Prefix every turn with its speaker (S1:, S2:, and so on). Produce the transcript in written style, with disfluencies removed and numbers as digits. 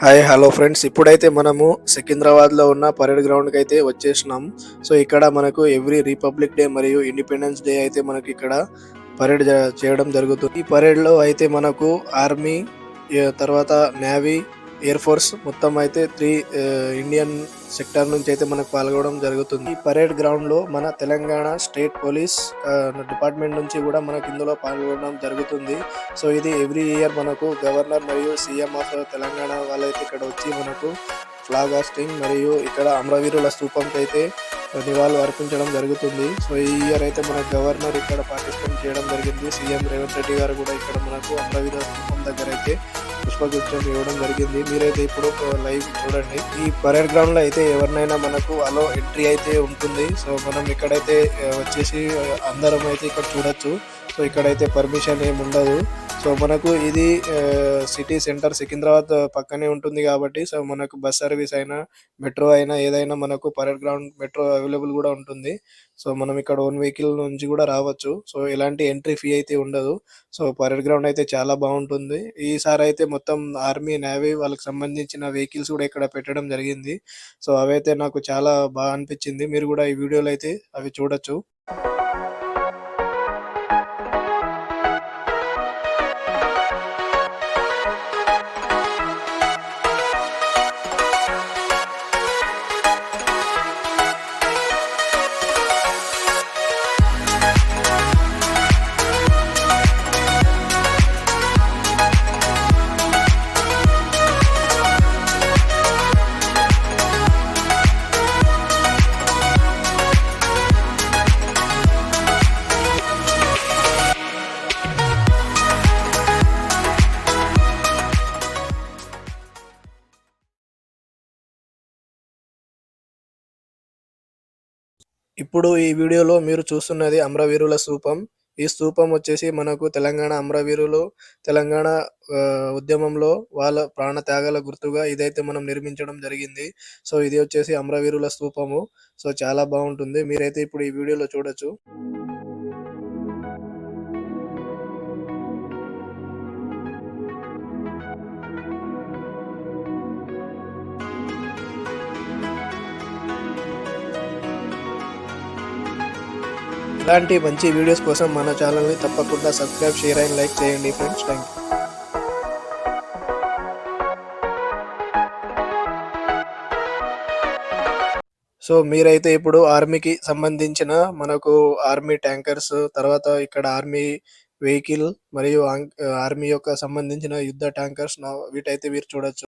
S1: Hi hello friends, ఇప్పుడైతే మనము సికింద్రాబాద్లో ఉన్న పరేడ్ గ్రౌండ్కి అయితే వచ్చేసినాం. సో ఇక్కడ మనకు ఎవ్రీ రిపబ్లిక్ డే మరియు ఇండిపెండెన్స్ డే అయితే మనకి ఇక్కడ పరేడ్ చేయడం జరుగుతుంది. ఈ పరేడ్లో అయితే మనకు ఆర్మీ, తర్వాత నేవీ, ఎయిర్ ఫోర్స్ మొత్తం అయితే 3 ఇండియన్ సెక్టార్ నుంచి అయితే మనకు పాల్గొనడం జరుగుతుంది. ఈ పరేడ్ గ్రౌండ్ లో మన తెలంగాణ స్టేట్ పోలీస్ డిపార్ట్మెంట్ నుంచి కూడా మనకు ఇందులో పాల్గొనడం జరుగుతుంది. సో ఇది ఎవ్రీ ఇయర్ మనకు గవర్నర్ మరియు సీఎం ఆఫ్ తెలంగాణ వాళ్ళైతే ఇక్కడ వచ్చి మనకు ఫ్లాగ్ హాస్టింగ్ మరియు ఇక్కడ అమరవీరుల స్తూపంకి అయితే నివాళులు అర్పించడం జరుగుతుంది. సో ఈ ఇయర్ అయితే మన గవర్నర్ ఇక్కడ పార్టిసిపేట్ చేయడం జరిగింది. సీఎం రేవంత్ రెడ్డి గారు కూడా ఇక్కడ మనకు అమరవీరుల స్తూపం దగ్గర అయితే పుష్పగుచ్చం ఇవ్వడం జరిగింది. మీరైతే ఇప్పుడు లైవ్ చూడండి. ఈ పరేడ్ గ్రౌండ్ లో అయితే ఎవరినైనా మనకు అలో ఎంట్రీ అయితే ఉంటుంది. సో మనం ఇక్కడైతే వచ్చేసి అందరం అయితే ఇక్కడ చూడొచ్చు. సో ఇక్కడైతే పర్మిషన్ ఏమి ఉండదు. సో మనకు ఇది సిటీ సెంటర్ సికింద్రాబాద్ పక్కనే ఉంటుంది కాబట్టి సో మనకు బస్ సర్వీస్ అయినా మెట్రో అయినా ఏదైనా మనకు పరేడ్ గ్రౌండ్ మెట్రో అవైలబుల్ కూడా ఉంటుంది. సో మనం ఇక్కడ ఓన్ వెహికల్ నుంచి కూడా రావచ్చు. సో ఎలాంటి ఎంట్రీ ఫీ అయితే ఉండదు. సో పరేడ్ గ్రౌండ్ అయితే చాలా బాగుంటుంది. ఈసారి అయితే మొత్తం ఆర్మీ నేవీ వాళ్ళకి సంబంధించిన వెహికల్స్ కూడా ఇక్కడ పెట్టడం జరిగింది. సో అవైతే నాకు చాలా బాగా అనిపించింది. మీరు కూడా ఈ వీడియోలో అయితే అవి చూడొచ్చు. ఇప్పుడు ఈ వీడియోలో మీరు చూస్తున్నది అమరవీరుల స్తూపం. ఈ స్తూపం వచ్చేసి మనకు తెలంగాణ అమరవీరులు తెలంగాణ ఉద్యమంలో వాళ్ళ ప్రాణ త్యాగాల గుర్తుగా ఇదైతే మనం నిర్మించడం జరిగింది. సో ఇది వచ్చేసి అమరవీరుల స్తూపము. సో చాలా బాగుంటుంది. మీరైతే ఇప్పుడు ఈ వీడియోలో చూడొచ్చు. ఇలాంటి మంచి వీడియోస్ కోసం మన ఛానల్ని తప్పకుండా సబ్స్క్రైబ్, షేర్ అండ్ లైక్ చేయండి ఫ్రెండ్స్. Thank you. సో మీరైతే ఇప్పుడు ఆర్మీకి సంబంధించిన మనకు ఆర్మీ ట్యాంకర్స్, తర్వాత ఇక్కడ ఆర్మీ వెహికల్ మరియు ఆర్మీ యొక్క సంబంధించిన యుద్ధ ట్యాంకర్స్ వీటైతే మీరు చూడొచ్చు.